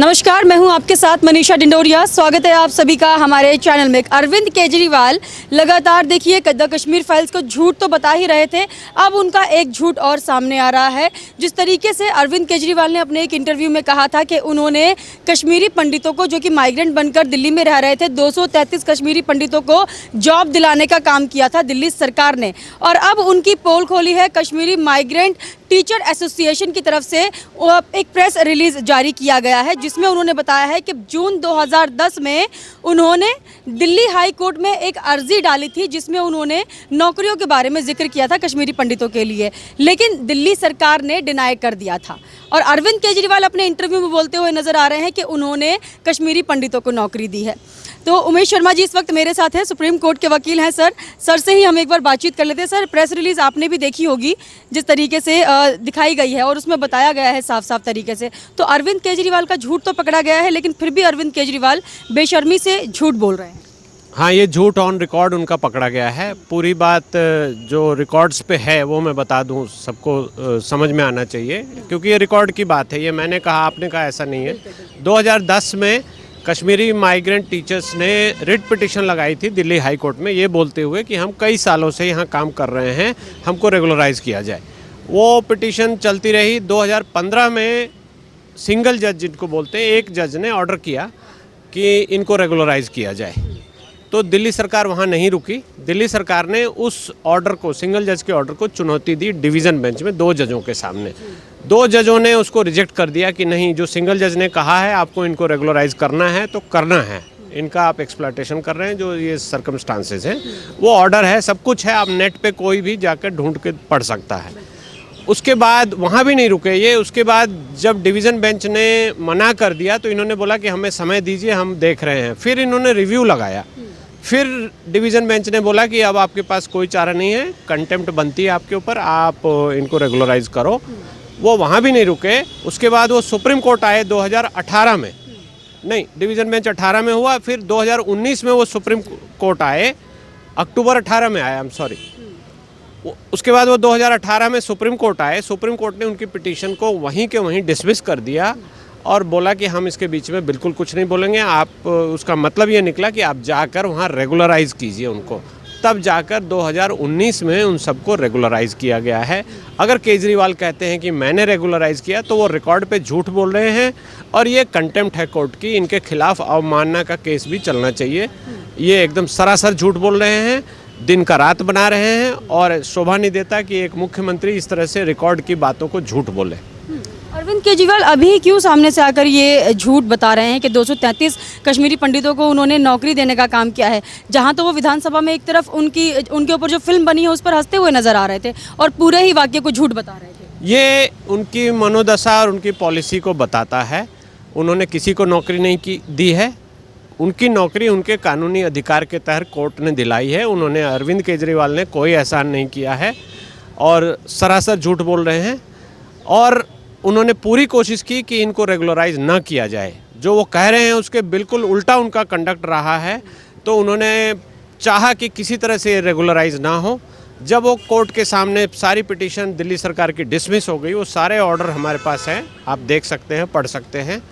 नमस्कार, मैं हूं आपके साथ मनीषा डिंडोरिया। स्वागत है आप सभी का हमारे चैनल में। अरविंद केजरीवाल लगातार देखिए द कश्मीर फाइल्स को झूठ तो बता ही रहे थे, अब उनका एक झूठ और सामने आ रहा है। जिस तरीके से अरविंद केजरीवाल ने अपने एक इंटरव्यू में कहा था कि उन्होंने कश्मीरी पंडितों को, जो कि माइग्रेंट बनकर दिल्ली में रह रहे थे, 233 कश्मीरी पंडितों को जॉब दिलाने का काम किया था दिल्ली सरकार ने। और अब उनकी पोल खोली है कश्मीरी माइग्रेंट टीचर एसोसिएशन की तरफ से। एक प्रेस रिलीज जारी किया गया है जिसमें उन्होंने बताया है कि जून 2010 में उन्होंने दिल्ली हाई कोर्ट में एक अर्जी डाली थी जिसमें उन्होंने नौकरियों के बारे में जिक्र किया था कश्मीरी पंडितों के लिए, लेकिन दिल्ली सरकार ने डिनाई कर दिया था। और अरविंद केजरीवाल अपने इंटरव्यू में बोलते हुए नजर आ रहे हैं कि उन्होंने कश्मीरी पंडितों को नौकरी दी है। तो उमेश शर्मा जी इस वक्त मेरे साथ हैं, सुप्रीम कोर्ट के वकील हैं। सर से ही हम एक बार बातचीत कर लेते हैं। सर, प्रेस रिलीज आपने भी देखी होगी जिस तरीके से दिखाई गई है और उसमें बताया गया है साफ साफ तरीके से। तो अरविंद केजरीवाल का झूठ तो पकड़ा गया है, लेकिन फिर भी अरविंद केजरीवाल बेशर्मी से झूठ बोल रहे हैं। हाँ, ये झूठ ऑन रिकॉर्ड उनका पकड़ा गया है। पूरी बात जो रिकॉर्ड्स पे है वो मैं बता दूं, सबको समझ में आना चाहिए, क्योंकि ये रिकॉर्ड की बात है। ये मैंने कहा, आपने कहा, ऐसा नहीं है। 2010 में कश्मीरी माइग्रेंट टीचर्स ने रिट पिटीशन लगाई थी दिल्ली हाई कोर्ट में, ये बोलते हुए कि हम कई सालों से यहाँ काम कर रहे हैं, हमको रेगुलराइज किया जाए। वो पिटीशन चलती रही। 2015 में सिंगल जज जिनको बोलते हैं, एक जज ने ऑर्डर किया कि इनको रेगुलराइज किया जाए। तो दिल्ली सरकार वहाँ नहीं रुकी। दिल्ली सरकार ने उस ऑर्डर को, सिंगल जज के ऑर्डर को चुनौती दी डिवीज़न बेंच में 2 जजों के सामने। 2 जजों ने उसको रिजेक्ट कर दिया कि नहीं, जो सिंगल जज ने कहा है आपको इनको रेगुलराइज करना है तो करना है, इनका आप एक्सप्लॉयटेशन कर रहे हैं, जो ये सर्कमस्टांसेस हैं। वो ऑर्डर है, सब कुछ है, आप नेट पे कोई भी जाकर ढूंढ के पढ़ सकता है। उसके बाद वहाँ भी नहीं रुके ये। उसके बाद जब डिवीज़न बेंच ने मना कर दिया तो इन्होंने बोला कि हमें समय दीजिए, हम देख रहे हैं। फिर इन्होंने रिव्यू लगाया। फिर डिवीज़न बेंच ने बोला कि अब आपके पास कोई चारा नहीं है, कंटेम्प्ट बनती है आपके ऊपर, आप इनको रेगुलराइज करो। वो वहाँ भी नहीं रुके। उसके बाद वो सुप्रीम कोर्ट आए 2018 में। नहीं, डिवीज़न बेंच 18 में हुआ, फिर 2019 में वो सुप्रीम कोर्ट आए, अक्टूबर 18 में आया, सॉरी। उसके बाद वो 2018 में सुप्रीम कोर्ट आए। सुप्रीम कोर्ट ने उनकी पिटीशन को वहीं के वहीं डिसमिस कर दिया और बोला कि हम इसके बीच में बिल्कुल कुछ नहीं बोलेंगे। आप, उसका मतलब ये निकला कि आप जाकर वहाँ रेगुलराइज कीजिए उनको। तब जाकर 2019 में उन सबको रेगुलराइज किया गया है। अगर केजरीवाल कहते हैं कि मैंने रेगुलराइज किया तो वो रिकॉर्ड पे झूठ बोल रहे हैं और ये कंटेम्प्ट है कोर्ट की। इनके खिलाफ अवमानना का केस भी चलना चाहिए। ये एकदम सरासर झूठ बोल रहे हैं, दिन का रात बना रहे हैं और शोभा नहीं देता कि एक मुख्यमंत्री इस तरह से रिकॉर्ड की बातों को झूठ बोले। अरविंद केजरीवाल अभी क्यों सामने से आकर ये झूठ बता रहे हैं कि 233 कश्मीरी पंडितों को उन्होंने नौकरी देने का काम किया है, जहां तो वो विधानसभा में एक तरफ उनके ऊपर जो फिल्म बनी है उस पर हंसते हुए नजर आ रहे थे और पूरे ही वाक्य को झूठ बता रहे थे। ये उनकी मनोदशा और उनकी पॉलिसी को बताता है। उन्होंने किसी को नौकरी नहीं दी है। उनकी नौकरी उनके कानूनी अधिकार के तहत कोर्ट ने दिलाई है। उन्होंने, अरविंद केजरीवाल ने कोई एहसान नहीं किया है और सरासर झूठ बोल रहे हैं। और उन्होंने पूरी कोशिश की कि इनको रेगुलराइज न किया जाए। जो वो कह रहे हैं उसके बिल्कुल उल्टा उनका कंडक्ट रहा है। तो उन्होंने चाहा कि किसी तरह से रेगुलराइज ना हो। जब वो कोर्ट के सामने सारी पिटीशन दिल्ली सरकार की डिसमिस हो गई, वो सारे ऑर्डर हमारे पास हैं, आप देख सकते हैं, पढ़ सकते हैं,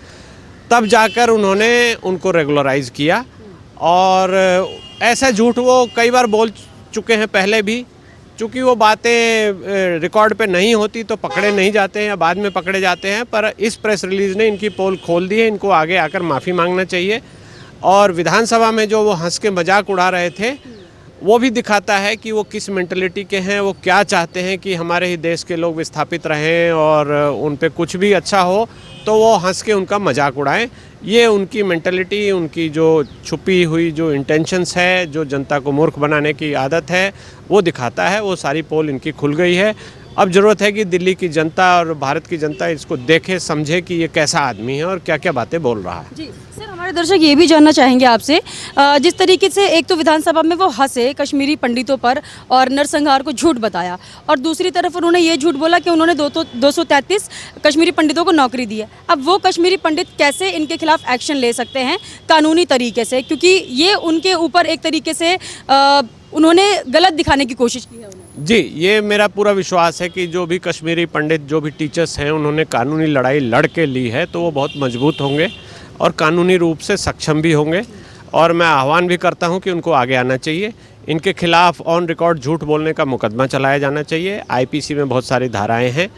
तब जाकर उन्होंने उनको रेगुलराइज किया। और ऐसा झूठ वो कई बार बोल चुके हैं पहले भी। चूँकि वो बातें रिकॉर्ड पे नहीं होती तो पकड़े नहीं जाते हैं या बाद में पकड़े जाते हैं। पर इस प्रेस रिलीज़ ने इनकी पोल खोल दी है। इनको आगे आकर माफ़ी मांगना चाहिए। और विधानसभा में जो वो हंस के मजाक उड़ा रहे थे, वो भी दिखाता है कि वो किस मेंटलिटी के हैं। वो क्या चाहते हैं कि हमारे ही देश के लोग विस्थापित रहें और उन पे कुछ भी अच्छा हो तो वो हंस के उनका मजाक उड़ाएं। ये उनकी मेंटलिटी, उनकी जो छुपी हुई जो इंटेंशंस है, जो जनता को मूर्ख बनाने की आदत है, वो दिखाता है। वो सारी पोल इनकी खुल गई है। अब ज़रूरत है कि दिल्ली की जनता और भारत की जनता इसको देखे, समझे कि ये कैसा आदमी है और क्या क्या बातें बोल रहा है। जी सर, हमारे दर्शक ये भी जानना चाहेंगे आपसे, जिस तरीके से एक तो विधानसभा में वो हंसे कश्मीरी पंडितों पर और नरसंहार को झूठ बताया, और दूसरी तरफ उन्होंने ये झूठ बोला कि उन्होंने 233 कश्मीरी पंडितों को नौकरी दी है। अब वो कश्मीरी पंडित कैसे इनके खिलाफ एक्शन ले सकते हैं कानूनी तरीके से, क्योंकि ये उनके ऊपर एक तरीके से उन्होंने गलत दिखाने की कोशिश की है। जी, ये मेरा पूरा विश्वास है कि जो भी कश्मीरी पंडित, जो भी टीचर्स हैं, उन्होंने कानूनी लड़ाई लड़ के ली है, तो वो बहुत मजबूत होंगे और कानूनी रूप से सक्षम भी होंगे। और मैं आह्वान भी करता हूं कि उनको आगे आना चाहिए। इनके खिलाफ ऑन रिकॉर्ड झूठ बोलने का मुकदमा चलाया जाना चाहिए। आईपीसी में बहुत सारी धाराएं हैं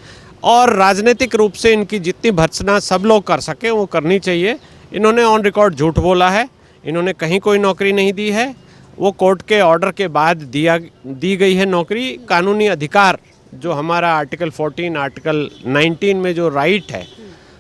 और राजनीतिक रूप से इनकी जितनी भर्त्सना सब लोग कर सकें वो करनी चाहिए। इन्होंने ऑन रिकॉर्ड झूठ बोला है, इन्होंने कहीं कोई नौकरी नहीं दी है, वो कोर्ट के ऑर्डर के बाद दी गई है नौकरी। कानूनी अधिकार जो हमारा आर्टिकल 14, आर्टिकल 19 में जो राइट है,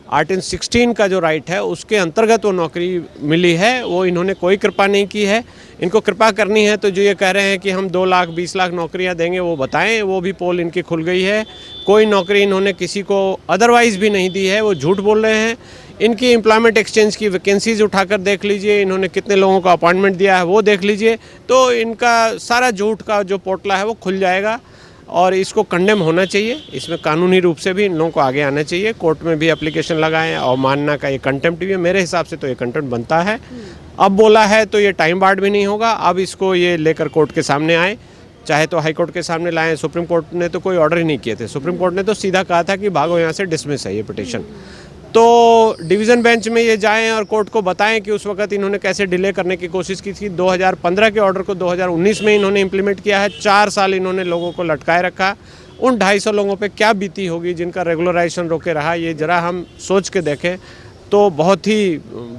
आर्टिकल 16 का जो राइट है, उसके अंतर्गत वो नौकरी मिली है। वो इन्होंने कोई कृपा नहीं की है। इनको कृपा करनी है तो जो ये कह रहे हैं कि हम 2 लाख 20 लाख नौकरियां देंगे, वो बताएं। वो भी पोल इनकी खुल गई है। कोई नौकरी इन्होंने किसी को अदरवाइज़ भी नहीं दी है, वो झूठ बोल रहे हैं। इनकी एम्प्लॉयमेंट एक्सचेंज की वैकेंसीज उठाकर देख लीजिए, इन्होंने कितने लोगों को अपॉइंटमेंट दिया है वो देख लीजिए। तो इनका सारा झूठ का जो पोटला है वो खुल जाएगा और इसको कंडेम होना चाहिए। इसमें कानूनी रूप से भी इन लोगों को आगे आना चाहिए। कोर्ट में भी एप्लीकेशन लगाएं। अवमानना का ये कंटेम्प्ट भी है, मेरे हिसाब से तो ये कंटेम्प्ट बनता है। अब बोला है तो ये टाइम बार्ड भी नहीं होगा। अब इसको ये लेकर कोर्ट के सामने आए, चाहे तो हाई कोर्ट के सामने लाएं। सुप्रीम कोर्ट ने तो कोई ऑर्डर ही नहीं किए थे। सुप्रीम कोर्ट ने तो सीधा कहा था कि भागो यहाँ से, डिसमिस है ये पिटीशन। तो डिवीज़न बेंच में ये जाएं और कोर्ट को बताएं कि उस वक्त इन्होंने कैसे डिले करने की कोशिश की थी। 2015 के ऑर्डर को 2019 में इन्होंने इम्प्लीमेंट किया है। 4 साल इन्होंने लोगों को लटकाए रखा। उन 250 लोगों पे क्या बीती होगी जिनका रेगुलराइजेशन रोके रहा, ये ज़रा हम सोच के देखें तो बहुत ही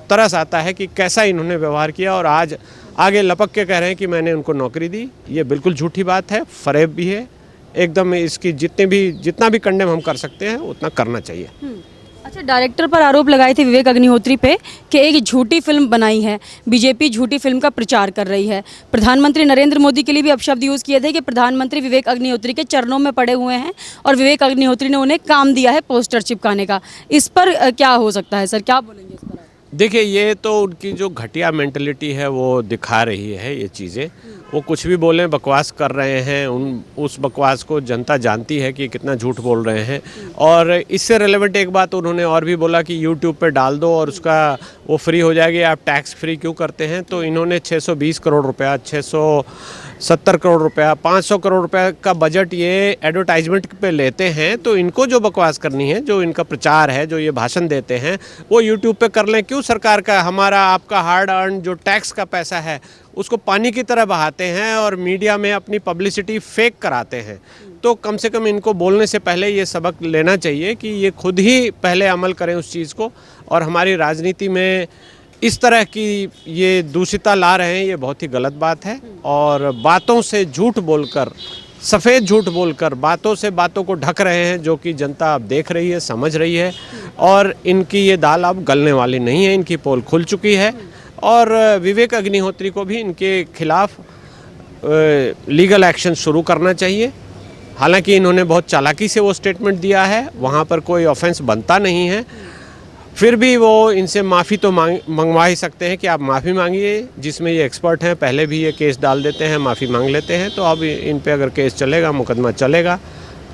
तरस आता है कि कैसा इन्होंने व्यवहार किया। और आज आगे लपक के कह रहे हैं कि मैंने उनको नौकरी दी। ये बिल्कुल झूठी बात है, फरेब भी है एकदम। इसकी जितना भी कंडेम हम कर सकते हैं उतना करना चाहिए। अच्छा, डायरेक्टर पर आरोप लगाए थे विवेक अग्निहोत्री पे कि एक झूठी फिल्म बनाई है, बीजेपी झूठी फिल्म का प्रचार कर रही है। प्रधानमंत्री नरेंद्र मोदी के लिए भी अपशब्द यूज़ किए थे कि प्रधानमंत्री विवेक अग्निहोत्री के चरणों में पड़े हुए हैं और विवेक अग्निहोत्री ने उन्हें काम दिया है पोस्टर चिपकाने का। इस पर क्या हो सकता है सर, क्या बोलेंगे इस पर? देखिए, ये तो उनकी जो घटिया मेंटलिटी है वो दिखा रही है ये चीज़ें। वो कुछ भी बोलें, बकवास कर रहे हैं। उस बकवास को जनता जानती है कि कितना झूठ बोल रहे हैं। और इससे रिलेवेंट एक बात उन्होंने और भी बोला कि यूट्यूब पे डाल दो और उसका वो फ्री हो जाएगी, आप टैक्स फ्री क्यों करते हैं। तो इन्होंने 620 करोड़ रुपया, 670 करोड़ रुपया, 500 करोड़ रुपया का बजट ये एडवर्टाइजमेंट पे लेते हैं। तो इनको जो बकवास करनी है, जो इनका प्रचार है, जो ये भाषण देते हैं, वो यूट्यूब पे कर लें। क्यों सरकार का, हमारा आपका हार्ड अर्न जो टैक्स का पैसा है उसको पानी की तरह बहाते हैं और मीडिया में अपनी पब्लिसिटी फेक कराते हैं। तो कम से कम इनको बोलने से पहले ये सबक लेना चाहिए कि ये खुद ही पहले अमल करें उस चीज़ को। और हमारी राजनीति में इस तरह की ये दूषिता ला रहे हैं, ये बहुत ही गलत बात है। और बातों से झूठ बोलकर, सफ़ेद झूठ बोलकर बातों से बातों को ढक रहे हैं, जो कि जनता अब देख रही है, समझ रही है। और इनकी ये दाल अब गलने वाली नहीं है, इनकी पोल खुल चुकी है। और विवेक अग्निहोत्री को भी इनके खिलाफ लीगल एक्शन शुरू करना चाहिए। हालांकि इन्होंने बहुत चालाकी से वो स्टेटमेंट दिया है, वहाँ पर कोई ऑफेंस बनता नहीं है, फिर भी वो इनसे माफ़ी तो मंगवा ही सकते हैं कि आप माफ़ी मांगिए। जिसमें ये एक्सपर्ट हैं, पहले भी ये केस डाल देते हैं, माफ़ी मांग लेते हैं। तो अब इन पे अगर केस चलेगा, मुकदमा चलेगा,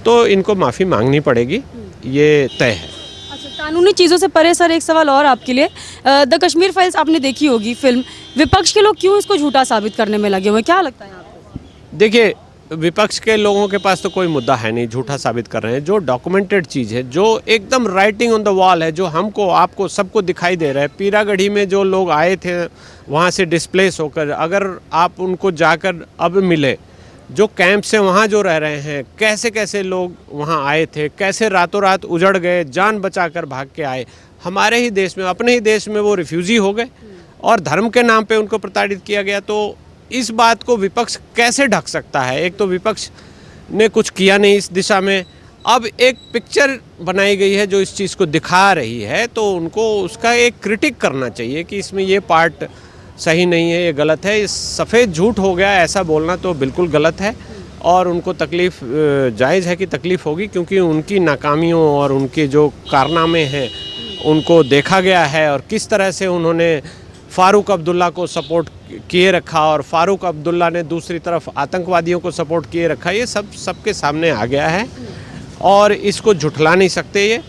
तो इनको माफ़ी मांगनी पड़ेगी, ये तय है। अच्छा, कानूनी चीज़ों से परे सर एक सवाल और आपके लिए। द कश्मीर फाइल्स आपने देखी होगी फिल्म, विपक्ष के लोग क्यों इसको झूठा साबित करने में लगे हुए, क्या लगता है आपको? देखिए, विपक्ष के लोगों के पास तो कोई मुद्दा है नहीं, झूठा साबित कर रहे हैं। जो डॉक्यूमेंटेड चीज़ है, जो एकदम राइटिंग ऑन द वॉल है, जो हमको, आपको, सबको दिखाई दे रहा है। पीरागढ़ी में जो लोग आए थे वहाँ से डिस्प्लेस होकर, अगर आप उनको जाकर अब मिले, जो कैंप से वहाँ जो रह रहे हैं, कैसे कैसे लोग वहाँ आए थे, कैसे रातों रात उजड़ गए, जान बचाकर भाग के आए। हमारे ही देश में, अपने ही देश में वो रिफ्यूजी हो गए और धर्म के नाम पे उनको प्रताड़ित किया गया। तो इस बात को विपक्ष कैसे ढक सकता है? एक तो विपक्ष ने कुछ किया नहीं इस दिशा में। अब एक पिक्चर बनाई गई है जो इस चीज़ को दिखा रही है, तो उनको उसका एक क्रिटिक करना चाहिए कि इसमें ये पार्ट सही नहीं है, ये गलत है। इस सफ़ेद झूठ हो गया ऐसा बोलना तो बिल्कुल गलत है। और उनको तकलीफ़, जायज़ है कि तकलीफ़ होगी, क्योंकि उनकी नाकामियों और उनके जो कारनामे हैं उनको देखा गया है। और किस तरह से उन्होंने फ़ारूक अब्दुल्ला को सपोर्ट किए रखा और फ़ारूक अब्दुल्ला ने दूसरी तरफ आतंकवादियों को सपोर्ट किए रखा, ये सबके सामने आ गया है। और इसको झुठला नहीं सकते। ये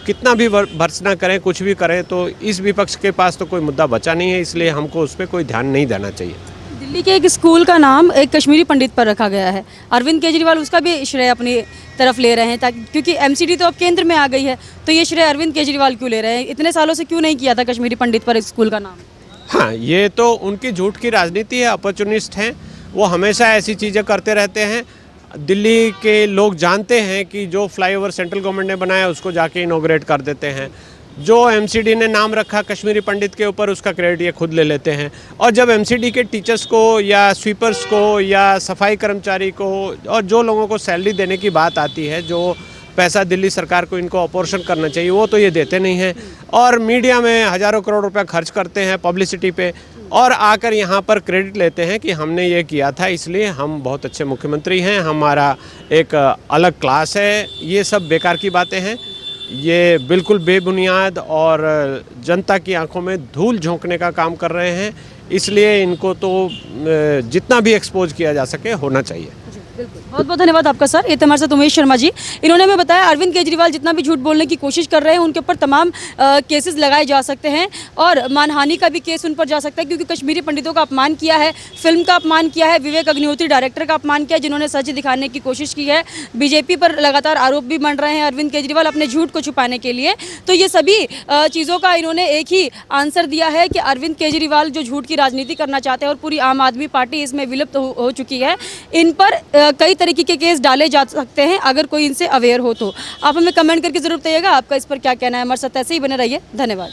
कितना भी भर्त्सना करें, कुछ भी करें, तो इस विपक्ष के पास तो कोई मुद्दा बचा नहीं है, इसलिए हमको उस पर कोई ध्यान नहीं देना चाहिए। दिल्ली के एक स्कूल का नाम एक कश्मीरी पंडित पर रखा गया है। अरविंद केजरीवाल उसका भी श्रेय अपनी तरफ ले रहे हैं, ताकि क्योंकि एमसीडी तो अब केंद्र में आ गई है, तो ये श्रेय अरविंद केजरीवाल क्यों ले रहे हैं? इतने सालों से क्यों नहीं किया था कश्मीरी पंडित पर एक स्कूल का नाम? हाँ, ये तो उनकी झूठ की राजनीति है, अपॉर्चुनिस्ट हैं, वो हमेशा ऐसी चीज़ें करते रहते हैं। दिल्ली के लोग जानते हैं कि जो फ्लाईओवर सेंट्रल गवर्नमेंट ने बनाया उसको जाके इनॉग्रेट कर देते हैं। जो एमसीडी ने नाम रखा कश्मीरी पंडित के ऊपर, उसका क्रेडिट ये खुद ले लेते हैं। और जब एमसीडी के टीचर्स को या स्वीपर्स को या सफाई कर्मचारी को और जो लोगों को सैलरी देने की बात आती है, जो पैसा दिल्ली सरकार को इनको अपॉर्शन करना चाहिए, वो तो ये देते नहीं हैं। और मीडिया में हज़ारों करोड़ रुपए खर्च करते हैं पब्लिसिटी पे, और आकर यहाँ पर क्रेडिट लेते हैं कि हमने ये किया था, इसलिए हम बहुत अच्छे मुख्यमंत्री हैं, हमारा एक अलग क्लास है। ये सब बेकार की बातें हैं, ये बिल्कुल बेबुनियाद और जनता की आंखों में धूल झोंकने का काम कर रहे हैं। इसलिए इनको तो जितना भी एक्सपोज किया जा सके होना चाहिए। बहुत बहुत धन्यवाद आपका सर। ये थे हमारे साथ उमेश शर्मा जी। इन्होंने हमें बताया अरविंद केजरीवाल जितना भी झूठ बोलने की कोशिश कर रहे हैं उनके ऊपर तमाम केसेस लगाए जा सकते हैं और मानहानि का भी केस उन पर जा सकता है, क्योंकि कश्मीरी पंडितों का अपमान किया है, फिल्म का अपमान किया है, विवेक अग्निहोत्री डायरेक्टर का अपमान किया जिन्होंने सच दिखाने की कोशिश की है। बीजेपी पर लगातार आरोप भी बन रहे हैं अरविंद केजरीवाल अपने झूठ को छुपाने के लिए। तो ये सभी चीज़ों का इन्होंने एक ही आंसर दिया है कि अरविंद केजरीवाल जो झूठ की राजनीति करना चाहते हैं और पूरी आम आदमी पार्टी इसमें विलुप्त हो चुकी है। इन पर कई तरीके के केस डाले जा सकते हैं अगर कोई इनसे अवेयर हो तो। आप हमें कमेंट करके जरूर बताइएगा आपका इस पर क्या कहना है। हमारे साथ ऐसे ही बने रहिए। धन्यवाद।